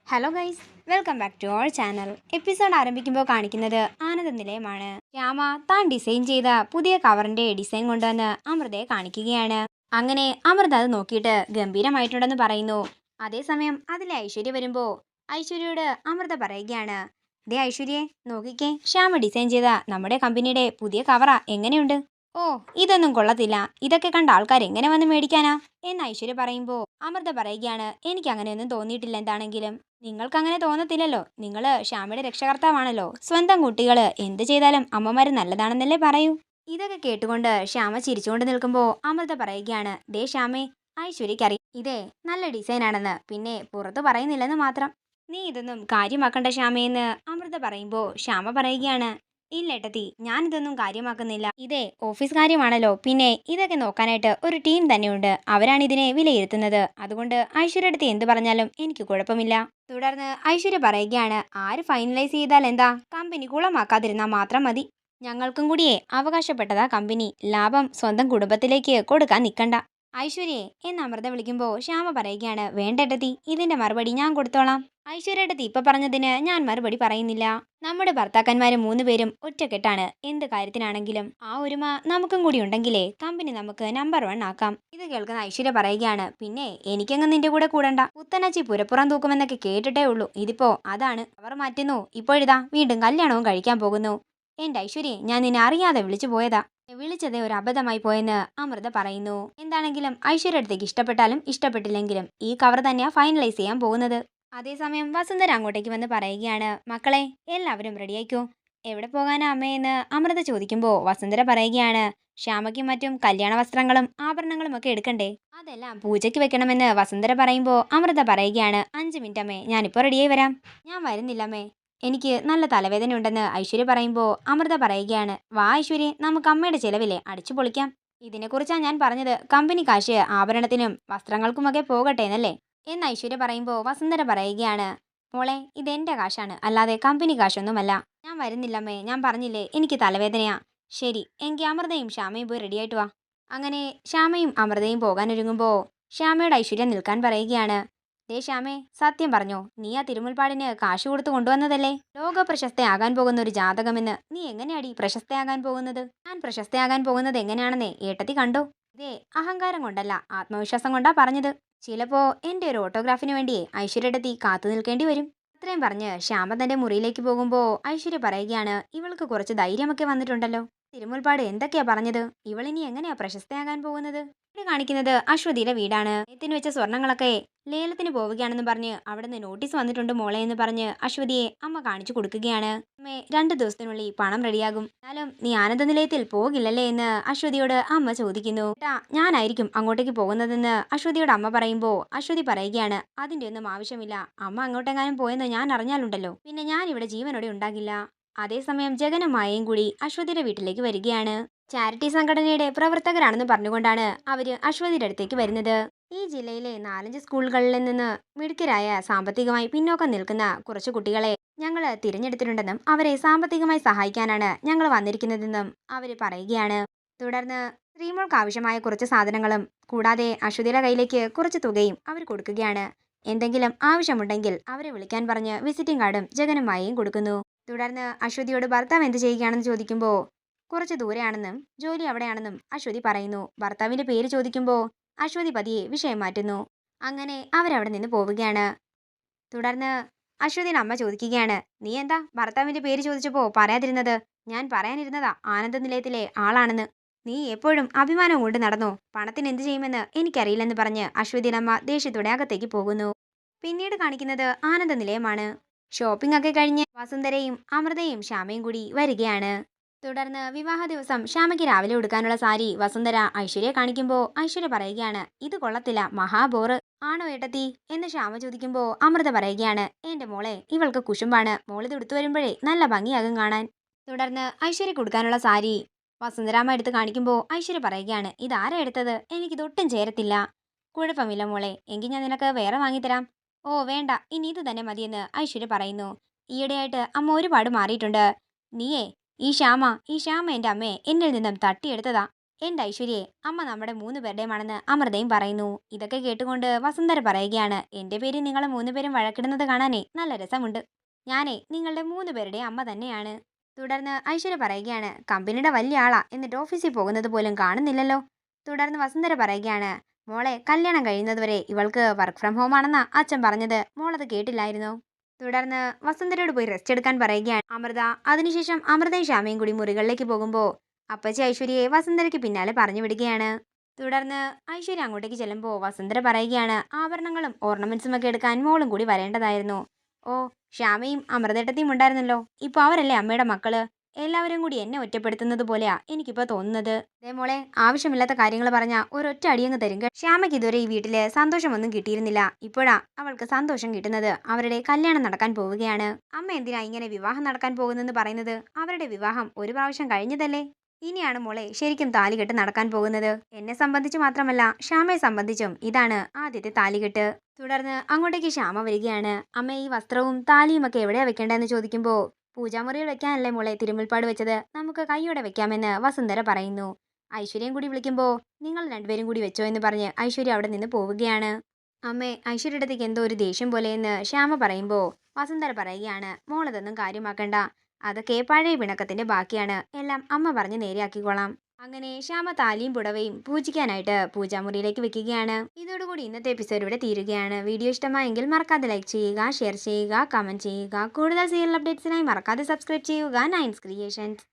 Hello guys, welcome back to our channel. Episode ആരംഭിക്കുമ്പോൾ കാണിക്കുന്നത് ആനന്ദ നിലയമാണ്. ശ്യാമ താൻ ഡിസൈൻ ചെയ്ത പുതിയ കവറിന്റെ ഡിസൈൻ കൊണ്ടുവന്ന് അമൃതയെ കാണിക്കുകയാണ്. അങ്ങനെ അമൃത അത് നോക്കിയിട്ട് ഗംഭീരമായിട്ടുണ്ടെന്ന് പറയുന്നു. അതേസമയം അതിലെ ഐശ്വര്യ വരുമ്പോൾ ഐശ്വര്യയോട് അമൃത പറയുകയാണ്, ദേ ഐശ്വര്യയെ നോക്കിക്കേ, ശ്യാമ ഡിസൈൻ ചെയ്ത നമ്മുടെ കമ്പനിയുടെ പുതിയ കവറാ, എങ്ങനെയുണ്ട്? ഓ, ഇതൊന്നും കൊള്ളത്തില്ല, ഇതൊക്കെ കണ്ട ആൾക്കാർ എങ്ങനെ വന്ന് മേടിക്കാനാ എന്ന് ഐശ്വര്യ പറയുമ്പോൾ അമൃത പറയുകയാണ്, എനിക്ക് അങ്ങനെയൊന്നും തോന്നിയിട്ടില്ല. എന്താണെങ്കിലും നിങ്ങൾക്ക് അങ്ങനെ തോന്നത്തില്ലല്ലോ, നിങ്ങൾ ശ്യാമയുടെ രക്ഷകർത്താവാണല്ലോ. സ്വന്തം കുട്ടികൾ എന്ത് ചെയ്താലും അമ്മമാര് നല്ലതാണെന്നല്ലേ പറയൂ. ഇതൊക്കെ കേട്ടുകൊണ്ട് ശ്യാമ ചിരിച്ചുകൊണ്ട് നിൽക്കുമ്പോൾ അമൃത പറയുകയാണ്, ദേ ശ്യാമേ, ഐശ്വര്യക്കറിയാം ഇതേ നല്ല ഡിസൈനാണെന്ന്, പിന്നെ പുറത്ത് പറയുന്നില്ലെന്ന് മാത്രം. നീ ഇതൊന്നും കാര്യമാക്കണ്ട ശ്യാമയെന്ന് അമൃത പറയുമ്പോൾ ശ്യാമ പറയുകയാണ്, ഇല്ല ഏട്ടത്തി, ഞാനിതൊന്നും കാര്യമാക്കുന്നില്ല. ഇതേ ഓഫീസ് കാര്യമാണല്ലോ, പിന്നെ ഇതൊക്കെ നോക്കാനായിട്ട് ഒരു ടീം തന്നെയുണ്ട്, അവരാണ് ഇതിനെ വിലയിരുത്തുന്നത്. അതുകൊണ്ട് ഐശ്വര്യടുത്ത് എന്ത് പറഞ്ഞാലും എനിക്ക് കുഴപ്പമില്ല. തുടർന്ന് ഐശ്വര്യ പറയുകയാണ്, ആര് ഫൈനലൈസ് ചെയ്താൽ എന്താ, കമ്പനി കുളമാക്കാതിരുന്നാൽ മാത്രം മതി. ഞങ്ങൾക്കും കൂടിയേ അവകാശപ്പെട്ടതാ കമ്പനി, ലാഭം സ്വന്തം കുടുംബത്തിലേക്ക് കൊടുക്കാൻ നിൽക്കണ്ട. ഐശ്വര്യയെ എന്ന് അമൃത വിളിക്കുമ്പോൾ ശ്യാമ പറയുകയാണ്, വേണ്ടേട്ടത്തി, ഇതിന്റെ മറുപടി ഞാൻ കൊടുത്തോളാം. ഐശ്വര്യട്ടത്തി ഇപ്പൊ പറഞ്ഞതിന് ഞാൻ മറുപടി പറയുന്നില്ല. നമ്മുടെ ഭർത്താക്കന്മാര് 3 പേരും ഒറ്റക്കെട്ടാണ്, എന്ത് കാര്യത്തിനാണെങ്കിലും. ആ ഒരുമ നമുക്കും കൂടി ഉണ്ടെങ്കിലേ കമ്പനി നമുക്ക് നമ്പർ 1 ആക്കാം. ഇത് കേൾക്കുന്ന ഐശ്വര്യ പറയുകയാണ്, പിന്നെ എനിക്കങ്ങ് നിന്റെ കൂടെ കൂടണ്ട. പുത്തനച്ചി പുരപ്പുറം തൂക്കുമെന്നൊക്കെ കേട്ടിട്ടേ ഉള്ളൂ, ഇതിപ്പോ അതാണ്. അവർ മാറ്റുന്നു, ഇപ്പോഴിതാ വീണ്ടും കല്യാണവും കഴിക്കാൻ പോകുന്നു. എന്റെ ഐശ്വര്യെ, ഞാൻ നിന്നെ അറിയാതെ വിളിച്ചു പോയതാ. വിളിച്ചതേ ഒരു അബദ്ധമായി പോയെന്ന് അമൃത പറയുന്നു. എന്താണെങ്കിലും ഐശ്വര്യടുത്തേക്ക് ഇഷ്ടപ്പെട്ടാലും ഇഷ്ടപ്പെട്ടില്ലെങ്കിലും ഈ കവർ തന്നെയാ ഫൈനലൈസ് ചെയ്യാൻ പോകുന്നത്. അതേസമയം വസുന്ധര അങ്ങോട്ടേക്ക് വന്ന് പറയുകയാണ്, മക്കളെ എല്ലാവരും റെഡിയായിക്കോ. എവിടെ പോകാനാ അമ്മയെന്ന് അമൃത ചോദിക്കുമ്പോൾ വസുന്ധര പറയുകയാണ്, ശ്യാമയ്ക്കും മറ്റും കല്യാണ വസ്ത്രങ്ങളും ആഭരണങ്ങളും ഒക്കെ എടുക്കണ്ടേ, അതെല്ലാം പൂജയ്ക്ക് വെക്കണമെന്ന് വസുന്ധര പറയുമ്പോൾ അമൃത പറയുകയാണ്, 5 മിനിറ്റ് അമ്മേ, ഞാനിപ്പോൾ റെഡിയായി വരാം. ഞാൻ വരുന്നില്ലമ്മേ, എനിക്ക് നല്ല തലവേദന ഉണ്ടെന്ന് ഐശ്വര്യ പറയുമ്പോൾ അമൃത പറയുകയാണ്, വാ ഐശ്വര്യ, നമുക്ക് അമ്മയുടെ ചിലവില്ലേ അടിച്ചു പൊളിക്കാം. ഇതിനെക്കുറിച്ചാണ് ഞാൻ പറഞ്ഞത്, കമ്പനി കാശ് ആഭരണത്തിനും വസ്ത്രങ്ങൾക്കുമൊക്കെ പോകട്ടെ എന്നല്ലേ എന്ന് ഐശ്വര്യ പറയുമ്പോൾ വസുന്ധര പറയുകയാണ്, മോളെ, ഇതെന്റെ കാശാണ്, അല്ലാതെ കമ്പനി കാശൊന്നുമല്ല. ഞാൻ വരുന്നില്ലമ്മേ, ഞാൻ പറഞ്ഞില്ലേ എനിക്ക് തലവേദനയാ. ശരി എങ്കിൽ അമൃതയും ശ്യാമയും പോയി റെഡിയായിട്ട് വാ. അങ്ങനെ ശ്യാമയും അമൃതയും പോകാനൊരുങ്ങുമ്പോൾ ശ്യാമയോട് ഐശ്വര്യ നിൽക്കാൻ പറയുകയാണ്, ദേ ശ്യാമേ, സത്യം പറഞ്ഞോ, നീ ആ തിരുമുൽപ്പാടിന് കാശ് കൊടുത്ത് കൊണ്ടുവന്നതല്ലേ ലോക പ്രശസ്തയാകാൻ പോകുന്ന ഒരു ജാതകമെന്ന്? നീ എങ്ങനെയാടി പ്രശസ്തയാകാൻ പോകുന്നത്? ഞാൻ പ്രശസ്തയാകാൻ പോകുന്നത് എങ്ങനെയാണെന്നേ ഏട്ടത്തി കണ്ടോ? ഇതേ അഹങ്കാരം കൊണ്ടല്ല, ആത്മവിശ്വാസം കൊണ്ടാ പറഞ്ഞത്. ചിലപ്പോ എന്റെ ഒരു ഓട്ടോഗ്രാഫിന് വേണ്ടിയേ ഐശ്വര്യടത്തി കാത്തു നിൽക്കേണ്ടി വരും. അത്രയും പറഞ്ഞ് ശ്യാമ തന്റെ മുറിയിലേക്ക് പോകുമ്പോൾ ഐശ്വര്യ പറയുകയാണ്, ഇവൾക്ക് കുറച്ച് ധൈര്യമൊക്കെ വന്നിട്ടുണ്ടല്ലോ. തിരുമുൽപ്പാട് എന്തൊക്കെയാ പറഞ്ഞത്, ഇവളിനി എങ്ങനെയാ പ്രശസ്തയാകാൻ പോകുന്നത്? ഇത് കാണിക്കുന്നത് അശ്വതിയുടെ വീടാണ്. ത്തിന് വെച്ച സ്വർണങ്ങളൊക്കെ ലേലത്തിന് പോവുകയാണെന്ന് പറഞ്ഞ് അവിടുന്ന് നോട്ടീസ് വന്നിട്ടുണ്ട് മോളെ എന്ന് പറഞ്ഞ് അശ്വതിയെ അമ്മ കാണിച്ചു കൊടുക്കുകയാണ്. അമ്മേ, 2 ദിവസത്തിനുള്ളിൽ പണം റെഡിയാകും. എന്നാലും നീ ആനന്ദ നിലയത്തിൽ പോകില്ലല്ലേ എന്ന് അശ്വതിയോട് അമ്മ ചോദിക്കുന്നു. ഞാനായിരിക്കും അങ്ങോട്ടേക്ക് പോകുന്നതെന്ന് അശ്വതിയോട് അമ്മ പറയുമ്പോൾ അശ്വതി പറയുകയാണ്, അതിന്റെ ഒന്നും ആവശ്യമില്ല. അമ്മ അങ്ങോട്ടെങ്ങാനും പോയെന്ന് ഞാൻ അറിഞ്ഞാലുണ്ടല്ലോ, പിന്നെ ഞാൻ ഇവിടെ ജീവനോടെ ഉണ്ടാകില്ല. അതേസമയം ജഗനും മായയും കൂടി അശ്വതിയുടെ വീട്ടിലേക്ക് വരികയാണ്. ചാരിറ്റി സംഘടനയുടെ പ്രവർത്തകരാണെന്ന് പറഞ്ഞുകൊണ്ടാണ് അവര് അശ്വതിയുടെ അടുത്തേക്ക് വരുന്നത്. ഈ ജില്ലയിലെ 4-5 സ്കൂളുകളിൽ നിന്ന് മിടുക്കരായ സാമ്പത്തികമായി പിന്നോക്കം നിൽക്കുന്ന കുറച്ച് കുട്ടികളെ ഞങ്ങൾ തിരഞ്ഞെടുത്തിട്ടുണ്ടെന്നും അവരെ സാമ്പത്തികമായി സഹായിക്കാനാണ് ഞങ്ങൾ വന്നിരിക്കുന്നതെന്നും അവര് പറയുകയാണ്. തുടർന്ന് ശ്രീമോൾക്ക് ആവശ്യമായ കുറച്ച് സാധനങ്ങളും കൂടാതെ അശ്വതിയുടെ കയ്യിലേക്ക് കുറച്ച് തുകയും അവർ കൊടുക്കുകയാണ്. എന്തെങ്കിലും ആവശ്യമുണ്ടെങ്കിൽ അവരെ വിളിക്കാൻ പറഞ്ഞ് വിസിറ്റിംഗ് കാർഡും ജഗനും മായയും കൊടുക്കുന്നു. തുടർന്ന് അശ്വതിയോട് ഭർത്താവ് എന്ത് ചെയ്യുകയാണെന്ന് ചോദിക്കുമ്പോൾ കുറച്ച് ദൂരെയാണെന്നും ജോലി അവിടെയാണെന്നും അശ്വതി പറയുന്നു. ഭർത്താവിന്റെ പേര് ചോദിക്കുമ്പോൾ അശ്വതി പതിയെ വിഷയം മാറ്റുന്നു. അങ്ങനെ അവരവിടെ നിന്ന് പോവുകയാണ്. തുടർന്ന് അശ്വതിയുടെ അമ്മ ചോദിക്കുകയാണ്, നീ എന്താ ഭർത്താവിന്റെ പേര് ചോദിച്ചപ്പോൾ പറയാതിരുന്നത്? ഞാൻ പറയാനിരുന്നതാ ആനന്ദ നിലയത്തിലെ ആളാണെന്ന്. നീ എപ്പോഴും അഭിമാനം കൊണ്ട് നടന്നോ, പണത്തിന് എന്ത് ചെയ്യുമെന്ന് എനിക്കറിയില്ലെന്ന് പറഞ്ഞ് അശ്വതിയുടെ അമ്മ ദേഷ്യത്തോടെ അകത്തേക്ക് പോകുന്നു. പിന്നീട് കാണിക്കുന്നത് ആനന്ദ നിലയമാണ്. ഷോപ്പിംഗ് ഒക്കെ കഴിഞ്ഞ് വസുന്ധരയും അമൃതയും ശ്യാമയും കൂടി വരികയാണ്. തുടർന്ന് വിവാഹ ദിവസം ശ്യാമയ്ക്ക് രാവിലെ ഉടുക്കാനുള്ള സാരി വസുന്ധര ഐശ്വര്യ കാണിക്കുമ്പോൾ ഐശ്വര്യ പറയുകയാണ്, ഇത് കൊള്ളത്തില്ല, മഹാബോറ്. ആണോ ഏട്ടത്തി എന്ന് ശ്യാമ ചോദിക്കുമ്പോൾ അമൃത പറയുകയാണ്, എന്റെ മോളെ, ഇവൾക്ക് കുശുമ്പാണ്, മോളിത് ഉടുത്തു വരുമ്പോഴേ നല്ല ഭംഗിയാകും കാണാൻ. തുടർന്ന് ഐശ്വര്യക്ക് കൊടുക്കാനുള്ള സാരി വസുന്ധരാമ്മ എടുത്ത് കാണിക്കുമ്പോൾ ഐശ്വര്യ പറയുകയാണ്, ഇതാരാ എടുത്തത്, എനിക്കിതൊട്ടും ചേരത്തില്ല. കുഴപ്പമില്ല മോളെ, എങ്കിൽ ഞാൻ നിനക്ക് വേറെ വാങ്ങിത്തരാം. ഓ വേണ്ട, ഇനി ഇത് തന്നെ മതിയെന്ന് ഐശ്വര്യ പറയുന്നു. ഈയിടെയായിട്ട് അമ്മ ഒരുപാട് മാറിയിട്ടുണ്ട്. നീയേ ഈ ശ്യാമ എന്റെ അമ്മയെ എന്നിൽ നിന്നും തട്ടിയെടുത്തതാ. എൻ്റെ ഐശ്വര്യയെ അമ്മ നമ്മുടെ 3 പേരുടെയുമാണെന്ന് അമൃതയും പറയുന്നു. ഇതൊക്കെ കേട്ടുകൊണ്ട് വസുന്ധര പറയുകയാണ്, എൻ്റെ പേര് നിങ്ങൾ 3 പേരും വഴക്കിടുന്നത് കാണാനേ നല്ല രസമുണ്ട്. ഞാനേ നിങ്ങളുടെ 3 പേരുടെയും അമ്മ തന്നെയാണ്. തുടർന്ന് ഐശ്വര്യ പറയുകയാണ്, കമ്പനിയുടെ വലിയ ആളാ എന്നിട്ട് ഓഫീസിൽ പോകുന്നത് പോലും കാണുന്നില്ലല്ലോ. തുടർന്ന് വസുന്ധര പറയുകയാണ്, മോളെ കല്യാണം കഴിയുന്നതുവരെ ഇവൾക്ക് വർക്ക് ഫ്രം ഹോം ആണെന്നാ അച്ഛൻ പറഞ്ഞത്, മോളത് കേട്ടില്ലായിരുന്നോ? തുടർന്ന് വസുന്ധരയോട് പോയി റെസ്റ്റ് എടുക്കാൻ പറയുകയാണ് അമൃത. അതിനുശേഷം അമൃതയും ശ്യാമയും കൂടി മുറികളിലേക്ക് പോകുമ്പോൾ അപ്പച്ചി ഐശ്വര്യയെ വസുന്ധരയ്ക്ക് പിന്നാലെ പറഞ്ഞു വിടുകയാണ്. തുടർന്ന് ഐശ്വര്യ അങ്ങോട്ടേക്ക് ചെല്ലുമ്പോൾ വസുന്ധര പറയുകയാണ്, ആഭരണങ്ങളും ഓർണമെന്റ്സും ഒക്കെ എടുക്കാൻ മോളും കൂടി വരേണ്ടതായിരുന്നു. ഓ, ശ്യാമയും അമൃതേട്ടത്തിയും ഉണ്ടായിരുന്നല്ലോ, ഇപ്പോൾ അവരല്ലേ അമ്മയുടെ മക്കള്. എല്ലാവരും കൂടി എന്നെ ഒറ്റപ്പെടുത്തുന്നത് പോലെയാ എനിക്കിപ്പോൾ തോന്നുന്നത്. ദേ മോളെ, ആവശ്യമില്ലാത്ത കാര്യങ്ങൾ പറഞ്ഞാൽ ഒരൊറ്റ അടിയങ്ങ് തരും. ശ്യാമയ്ക്ക് ഇതുവരെ ഈ വീട്ടില് സന്തോഷമൊന്നും കിട്ടിയിരുന്നില്ല. ഇപ്പോഴാ അവൾക്ക് സന്തോഷം കിട്ടുന്നത്. അവരുടെ കല്യാണം നടക്കാൻ പോവുകയാണ്. അമ്മ എന്തിനാ ഇങ്ങനെ വിവാഹം നടക്കാൻ പോകുന്നെന്ന് പറയുന്നത്? അവരുടെ വിവാഹം ഒരു പ്രാവശ്യം കഴിഞ്ഞതല്ലേ. ഇനിയാണ് മോളെ ശരിക്കും താലികെട്ട് നടക്കാൻ പോകുന്നത്. എന്നെ സംബന്ധിച്ച് മാത്രമല്ല ശ്യാമയെ സംബന്ധിച്ചും ഇതാണ് ആദ്യത്തെ താലികെട്ട്. തുടർന്ന് അങ്ങോട്ടേക്ക് ശ്യാമ വരികയാണ്. അമ്മ, ഈ വസ്ത്രവും താലിയും ഒക്കെ എവിടെയാ വെക്കേണ്ടതെന്ന് ചോദിക്കുമ്പോൾ, പൂജാമുറിയിൽ വെക്കാനല്ലേ മോളെ തിരുമുൽപ്പാട് വെച്ചത്, നമുക്ക് കൈയോടെ വെക്കാമെന്ന് വസുന്ധര പറയുന്നു. ഐശ്വര്യം കൂടി വിളിക്കുമ്പോൾ നിങ്ങൾ രണ്ടുപേരും കൂടി വെച്ചോ എന്ന് പറഞ്ഞ് ഐശ്വര്യ അവിടെ നിന്ന് പോവുകയാണ്. അമ്മേ, ഐശ്വര്യടത്തേക്ക് എന്തോ ഒരു ദേഷ്യം പോലെയെന്ന് ശ്യാമ പറയുമ്പോൾ വസുന്ധര പറയുകയാണ്, മോളതൊന്നും കാര്യമാക്കണ്ട. അതൊക്കെ പഴയ പിണക്കത്തിന്റെ ബാക്കിയാണ്. എല്ലാം അമ്മ പറഞ്ഞ് നേരെയാക്കിക്കോളാം. അങ്ങനെ ശ്യാമ താലിയും പുടവയും പൂജിക്കാനായിട്ട് പൂജാമുറിയിലേക്ക് വെക്കുകയാണ്. ഇതോടുകൂടി ഇന്നത്തെ എപ്പിസോഡ് ഇവിടെ തീരുകയാണ്. വീഡിയോ ഇഷ്ടമായെങ്കിൽ മറക്കാതെ ലൈക്ക് ചെയ്യുക, ഷെയർ ചെയ്യുക, കമന്റ് ചെയ്യുക. കൂടുതൽ സീരിയൽ അപ്ഡേറ്റ്സിനായി മറക്കാതെ സബ്സ്ക്രൈബ് ചെയ്യുക നയൻസ് ക്രിയേഷൻസ്.